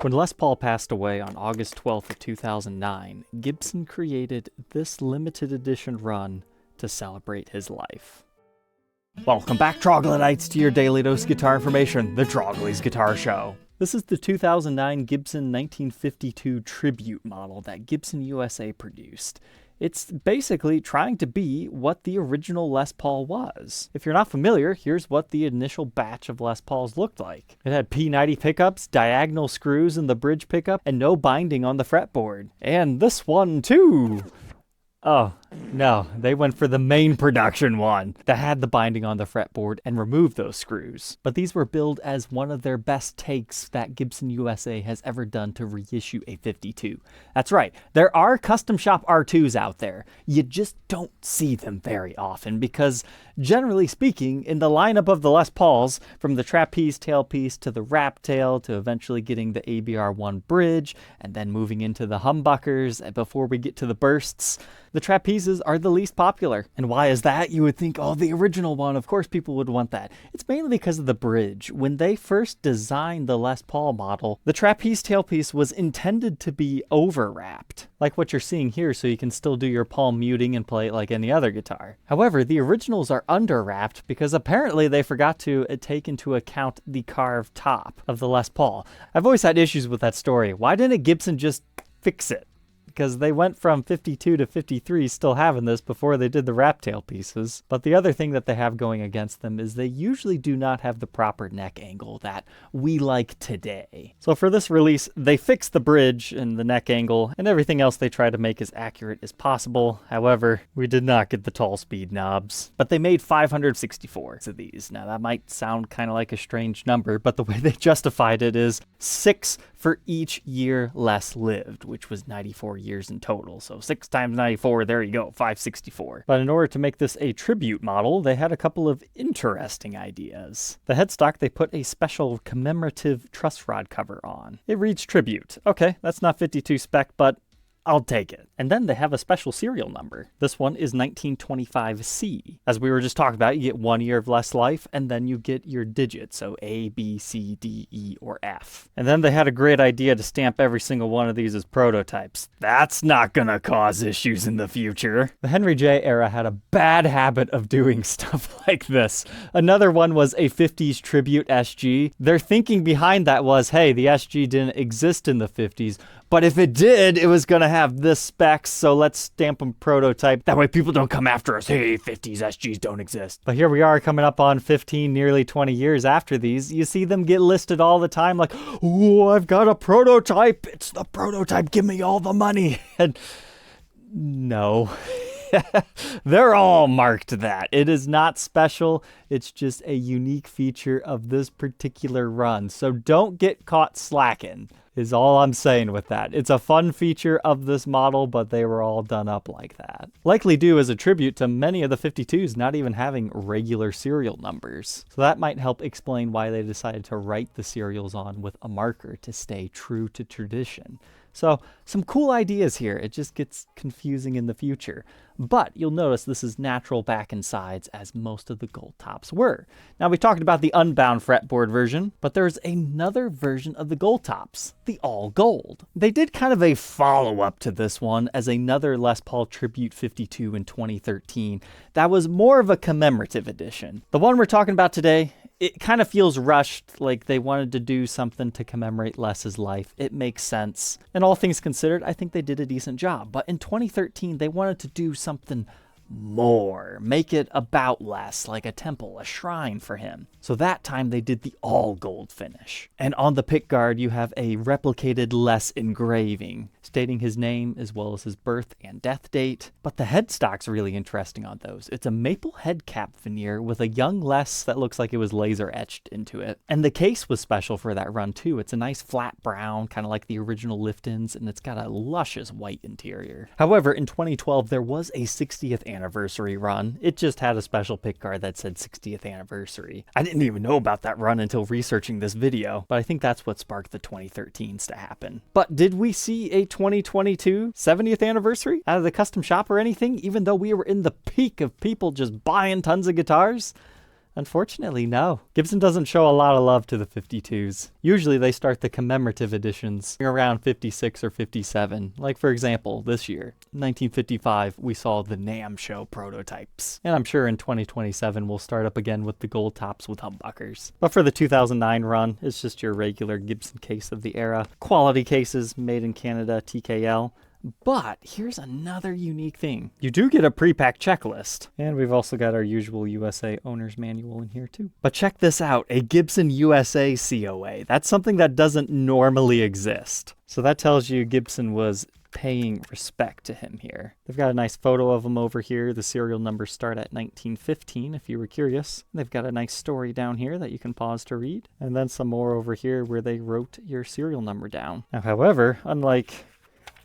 When Les Paul passed away on August 12th of 2009, Gibson created this limited edition run to celebrate his life. Welcome back, Troglodytes, to your daily dose of guitar information, the Trogly's Guitar Show. This is the 2009 Gibson 1952 tribute model that Gibson USA produced. It's basically trying to be what the original Les Paul was. If you're not familiar, here's what the initial batch of Les Pauls looked like. It had P90 pickups, diagonal screws in the bridge pickup, and no binding on the fretboard. And this one too! Oh, no, they went for the main production one that had the binding on the fretboard and removed those screws. But these were billed as one of their best takes that Gibson USA has ever done to reissue a 52. That's right, there are custom shop R2s out there. You just don't see them very often because, generally speaking, in the lineup of the Les Pauls, from the trapeze tailpiece to the wrap tail to eventually getting the ABR1 bridge and then moving into the humbuckers before we get to the bursts, the trapezes are the least popular. And why is that? You would think, oh, the original one, of course people would want that. It's mainly because of the bridge. When they first designed the Les Paul model, the trapeze tailpiece was intended to be overwrapped, like what you're seeing here, so you can still do your palm muting and play it like any other guitar. However, the originals are underwrapped because apparently they forgot to take into account the carved top of the Les Paul. I've always had issues with that story. Why didn't Gibson just fix it? Because they went from 52 to 53 still having this before they did the wrap tail pieces. But the other thing that they have going against them is they usually do not have the proper neck angle that we like today. So for this release, they fixed the bridge and the neck angle, and everything else they try to make as accurate as possible. However, we did not get the tall speed knobs. But they made 564 of these. Now that might sound kind of like a strange number, but the way they justified it is 6 for each year Les lived, which was 94 years in total. So 6 times 94, there you go, 564. But in order to make this a tribute model, they had a couple of interesting ideas. The headstock, they put a special commemorative truss rod cover on. It reads tribute. Okay, that's not 52 spec, but I'll take it. And then they have a special serial number. This one is 1925C. As we were just talking about, you get 1 year of Les life, and then you get your digits, so A, B, C, D, E, or F. And then they had a great idea to stamp every single one of these as prototypes. That's not gonna cause issues in the future. The Henry J era had a bad habit of doing stuff like this. Another one was a 50s tribute SG. Their thinking behind that was, hey, the SG didn't exist in the 50s, but if it did, it was going to have this specs, so let's stamp them prototype. That way people don't come after us. Hey, 50s SGs don't exist. But here we are coming up on 15, nearly 20 years after these. You see them get listed all the time like, oh, I've got a prototype. It's the prototype. Give me all the money. And no. They're all marked that. It is not special. It's just a unique feature of this particular run. So don't get caught slacking, is all I'm saying with that. It's a fun feature of this model, but they were all done up like that. Likely due as a tribute to many of the 52s not even having regular serial numbers. So that might help explain why they decided to write the serials on with a marker to stay true to tradition. So some cool ideas here. It just gets confusing in the future. But you'll notice this is natural back and sides as most of the gold tops were. Now we talked about the unbound fretboard version, but there's another version of the gold tops, the all gold. They did kind of a follow-up to this one as another Les Paul Tribute 52 in 2013. That was more of a commemorative edition. The one we're talking about today, it kind of feels rushed, like they wanted to do something to commemorate Les's life. It makes sense. And all things considered, I think they did a decent job. But in 2013, they wanted to do something more. Make it about Les, like a temple, a shrine for him. So that time they did the all gold finish. And on the pickguard, you have a replicated Les engraving, stating his name as well as his birth and death date. But the headstock's really interesting on those. It's a maple head cap veneer with a young Les that looks like it was laser etched into it. And the case was special for that run too. It's a nice flat brown, kind of like the original lift-ins, and it's got a luscious white interior. However, in 2012, there was a 60th anniversary run. It just had a special pickguard that said 60th anniversary. I didn't even know about that run until researching this video, but I think that's what sparked the 2013s to happen. But did we see a 2022 70th anniversary out of the custom shop or anything, even though we were in the peak of people just buying tons of guitars? Unfortunately, no. Gibson doesn't show a lot of love to the 52s. Usually they start the commemorative editions around 56 or 57. Like for example, this year, 1955, we saw the NAMM show prototypes. And I'm sure in 2027 we'll start up again with the gold tops with humbuckers. But for the 2009 run, it's just your regular Gibson case of the era. Quality cases, made in Canada, TKL. But here's another unique thing. You do get a pre-packed checklist. And we've also got our usual USA owner's manual in here too. But check this out, a Gibson USA COA. That's something that doesn't normally exist. So that tells you Gibson was paying respect to him here. They've got a nice photo of him over here. The serial numbers start at 1915 if you were curious. They've got a nice story down here that you can pause to read. And then some more over here where they wrote your serial number down. Now, however, unlike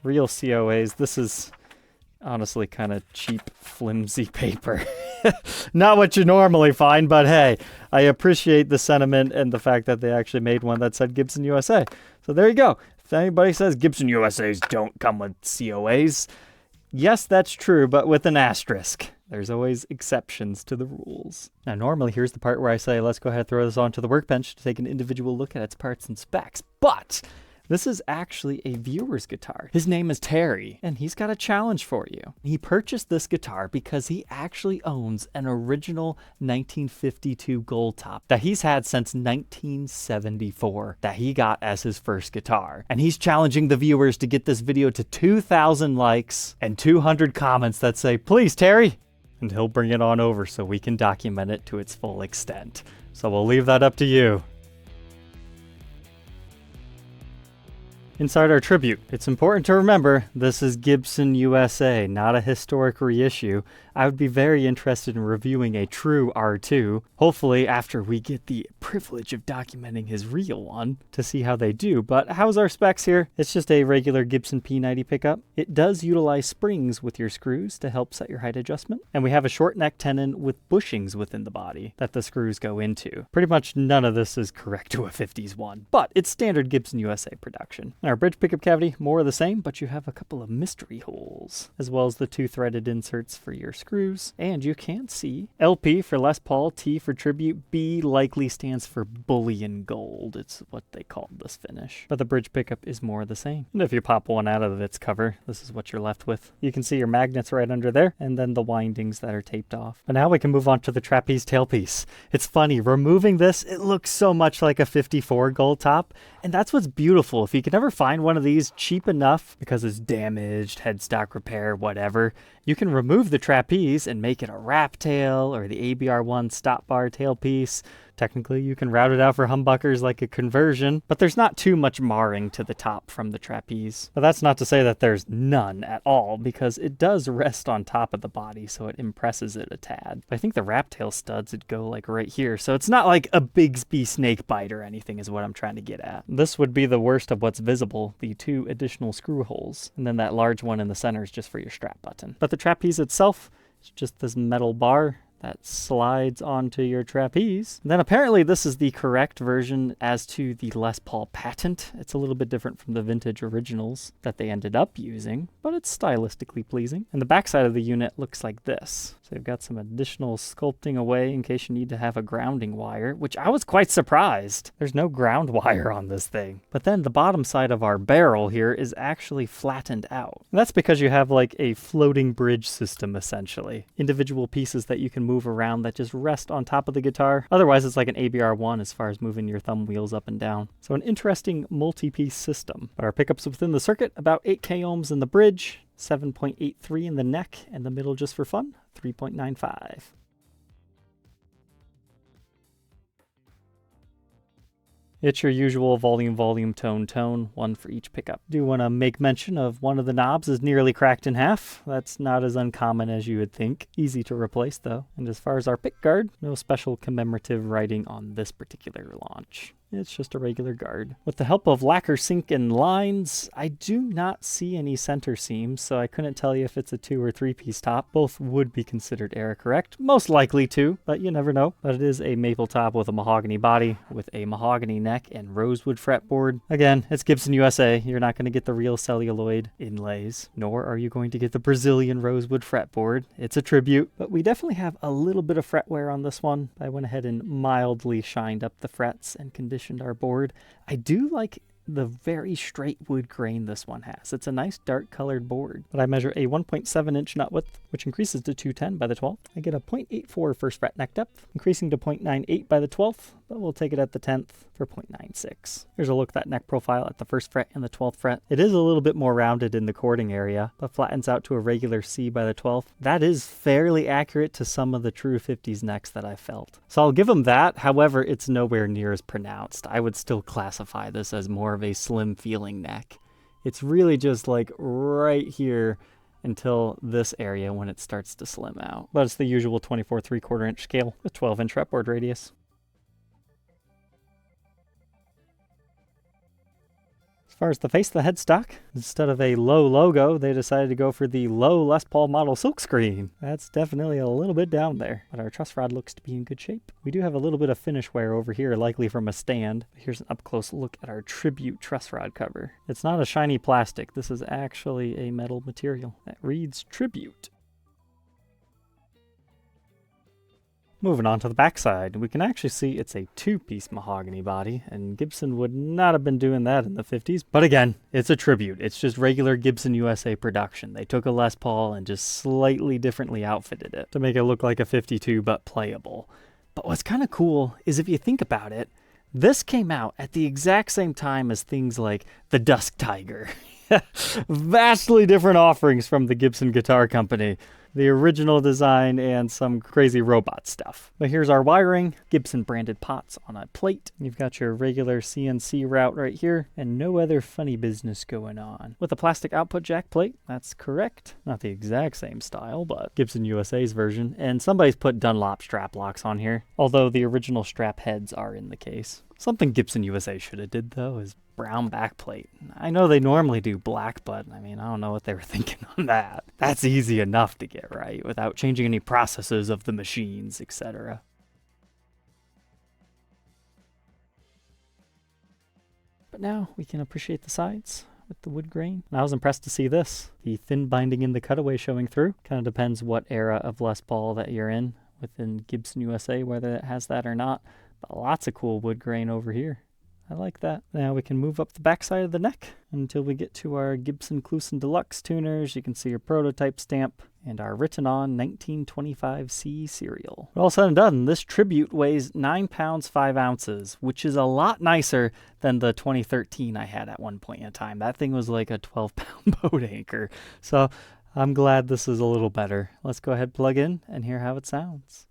real COAs, this is honestly kind of cheap, flimsy paper. Not what you normally find, but hey, I appreciate the sentiment and the fact that they actually made one that said Gibson USA. So there you go. If anybody says Gibson USAs don't come with COAs, yes, that's true, but with an asterisk. There's always exceptions to the rules. Now, normally here's the part where I say, let's go ahead and throw this onto the workbench to take an individual look at its parts and specs. But this is actually a viewer's guitar. His name is Terry, and he's got a challenge for you. He purchased this guitar because he actually owns an original 1952 gold top that he's had since 1974 that he got as his first guitar. And he's challenging the viewers to get this video to 2,000 likes and 200 comments that say, please, Terry. And he'll bring it on over so we can document it to its full extent. So we'll leave that up to you. Inside our tribute, it's important to remember this is Gibson USA, not a historic reissue. I would be very interested in reviewing a true R2, hopefully after we get the privilege of documenting his real one to see how they do. But how's our specs here? It's just a regular Gibson P90 pickup. It does utilize springs with your screws to help set your height adjustment. And we have a short neck tenon with bushings within the body that the screws go into. Pretty much none of this is correct to a 50s one, but it's standard Gibson USA production. Our bridge pickup cavity, more of the same, but you have a couple of mystery holes, as well as the 2 threaded inserts for your screws. And you can see LP for Les Paul, T for Tribute, B likely stands for bullion gold. It's what they called this finish. But the bridge pickup is more of the same. And if you pop one out of its cover, this is what you're left with. You can see your magnets right under there, and then the windings that are taped off. But now we can move on to the trapeze tailpiece. It's funny, removing this, it looks so much like a 54 gold top, and that's what's beautiful. If you can ever find one of these cheap enough because it's damaged, headstock repair, whatever, you can remove the trapeze and make it a wrap tail or the ABR1 stop bar tailpiece. Technically, you can route it out for humbuckers like a conversion, but there's not too much marring to the top from the trapeze. But that's not to say that there's none at all, because it does rest on top of the body, so it impresses it a tad. But I think the wrap tail studs would go like right here, so it's not like a Bigsby snake bite or anything is what I'm trying to get at. This would be the worst of what's visible, the 2 additional screw holes, and then that large one in the center is just for your strap button. But the trapeze itself is just this metal bar that slides onto your trapeze. And then apparently this is the correct version as to the Les Paul patent. It's a little bit different from the vintage originals that they ended up using, but it's stylistically pleasing. And the backside of the unit looks like this. So you've got some additional sculpting away in case you need to have a grounding wire, which I was quite surprised. There's no ground wire on this thing. But then the bottom side of our barrel here is actually flattened out. And that's because you have like a floating bridge system, essentially. Individual pieces that you can move around that just rest on top of the guitar. Otherwise, it's like an ABR1 as far as moving your thumb wheels up and down. So an interesting multi-piece system. But our pickups within the circuit, about 8K ohms in the bridge, 7.83 in the neck, and the middle just for fun, 3.95. It's your usual volume, tone, one for each pickup. Do want to make mention of one of the knobs is nearly cracked in half. That's not as uncommon as you would think. Easy to replace though. And as far as our pick guard, no special commemorative writing on this particular launch. it's just a regular guard. With the help of lacquer sink and lines, I do not see any center seams, so I couldn't tell you if it's a 2 or 3 piece top. Both would be considered era correct, most likely 2, but you never know. But it is a maple top with a mahogany body, with a mahogany neck and rosewood fretboard. Again, it's Gibson USA. You're not going to get the real celluloid inlays, nor are you going to get the Brazilian rosewood fretboard. It's a tribute, but we definitely have a little bit of fret wear on this one. I went ahead and mildly shined up the frets and conditioned our board. I do like the very straight wood grain this one has. It's a nice dark colored board. But I measure a 1.7 inch nut width, which increases to 210 by the 12th. I get a 0.84 first fret neck depth, increasing to 0.98 by the 12th, but we'll take it at the 10th for 0.96. Here's a look at that neck profile at the 1st fret and the 12th fret. It is a little bit more rounded in the cording area, but flattens out to a regular C by the 12th. That is fairly accurate to some of the true 50s necks that I felt. So I'll give them that. However, it's nowhere near as pronounced. I would still classify this as more of a slim feeling neck. It's really just like right here until this area when it starts to slim out. But it's the usual 24 3/4 inch scale with 12 inch fretboard radius. As far as the face of the headstock, instead of a low logo, they decided to go for the low Les Paul model silkscreen. That's definitely a little bit down there, but our truss rod looks to be in good shape. We do have a little bit of finish wear over here, likely from a stand. Here's an up-close look at our Tribute truss rod cover. It's not a shiny plastic. This is actually a metal material that reads Tribute. Moving on to the backside, we can actually see it's a 2-piece mahogany body, and Gibson would not have been doing that in the 50s. But again, it's a tribute. It's just regular Gibson USA production. They took a Les Paul and just slightly differently outfitted it to make it look like a 52, but playable. But what's kind of cool is if you think about it, this came out at the exact same time as things like the Dusk Tiger. Vastly different offerings from the Gibson Guitar Company. The original design and some crazy robot stuff. But here's our wiring. Gibson branded pots on a plate. You've got your regular CNC route right here and no other funny business going on. With a plastic output jack plate, that's correct. Not the exact same style, but Gibson USA's version. And somebody's put Dunlop strap locks on here, although the original strap heads are in the case. Something Gibson USA should have did though is brown backplate. I know they normally do black, but I mean, I don't know what they were thinking on that. That's easy enough to get right without changing any processes of the machines, etc. But now we can appreciate the sides with the wood grain. And I was impressed to see this. The thin binding in the cutaway showing through. Kind of depends what era of Les Paul that you're in within Gibson USA, whether it has that or not. But lots of cool wood grain over here. I like that. Now we can move up the backside of the neck until we get to our Gibson Clusen Deluxe tuners. You can see your prototype stamp and our written on 1925C serial. But all said and done, this Tribute weighs 9 pounds 5 ounces, which is a lot nicer than the 2013 I had at one point in time. That thing was like a 12-pound boat anchor. So I'm glad this is a little better. Let's go ahead, plug in, and hear how it sounds.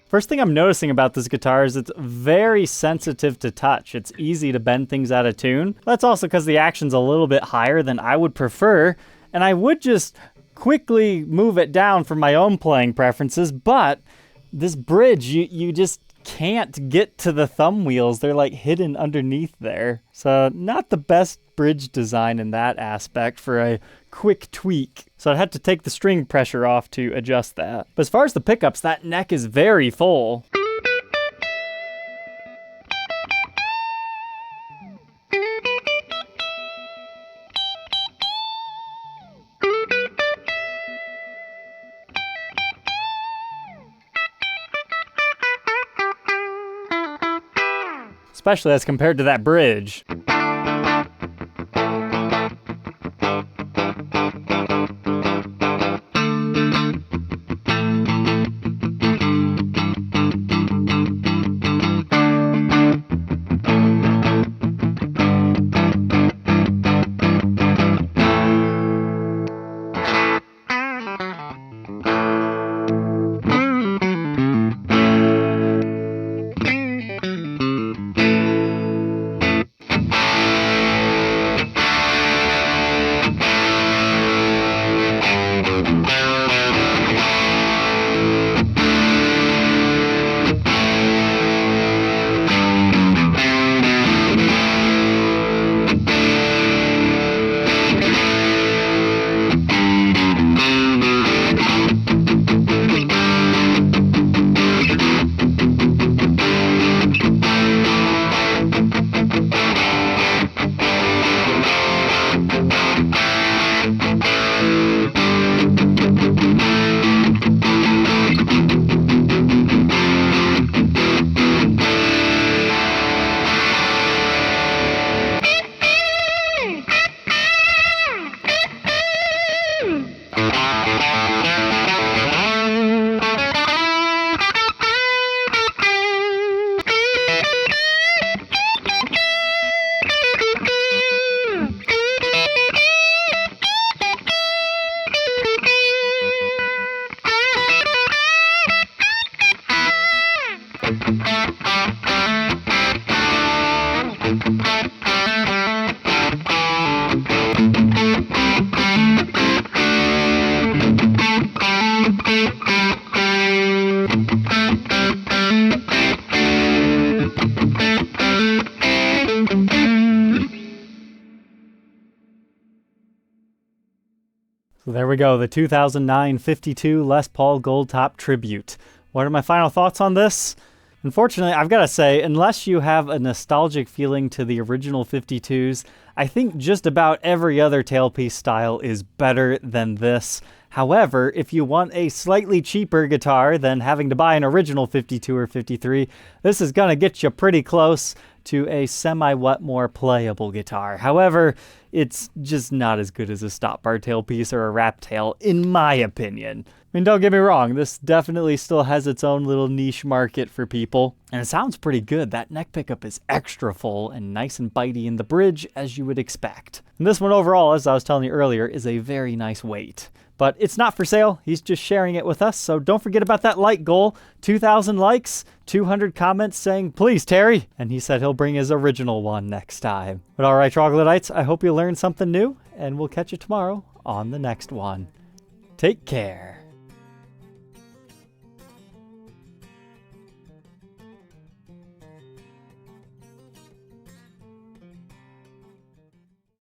First thing I'm noticing about this guitar is it's very sensitive to touch. It's easy to bend things out of tune. That's also because the action's a little bit higher than I would prefer, and I would just quickly move it down for my own playing preferences, but this bridge, you just can't get to the thumb wheels. They're like hidden underneath there. So not the best bridge design in that aspect for a quick tweak. So I had to take the string pressure off to adjust that. But as far as the pickups, that neck is very full. Especially as compared to that bridge. So there we go, the 2009 52 Les Paul Gold Top Tribute. What are my final thoughts on this? Unfortunately, I've got to say, unless you have a nostalgic feeling to the original 52s, I think just about every other tailpiece style is better than this. However, if you want a slightly cheaper guitar than having to buy an original 52 or 53, this is going to get you pretty close to a semi-Wetmore playable guitar. However, it's just not as good as a stop bar tailpiece or a wrap tail, in my opinion. I mean, don't get me wrong, this definitely still has its own little niche market for people, and it sounds pretty good. That neck pickup is extra full and nice and bitey in the bridge, as you would expect. And this one overall, as I was telling you earlier, is a very nice weight. But it's not for sale, he's just sharing it with us, so don't forget about that like goal. 2,000 likes, 200 comments saying, please, Terry. And he said he'll bring his original one next time. But all right, Troglodytes, I hope you learned something new, and we'll catch you tomorrow on the next one. Take care.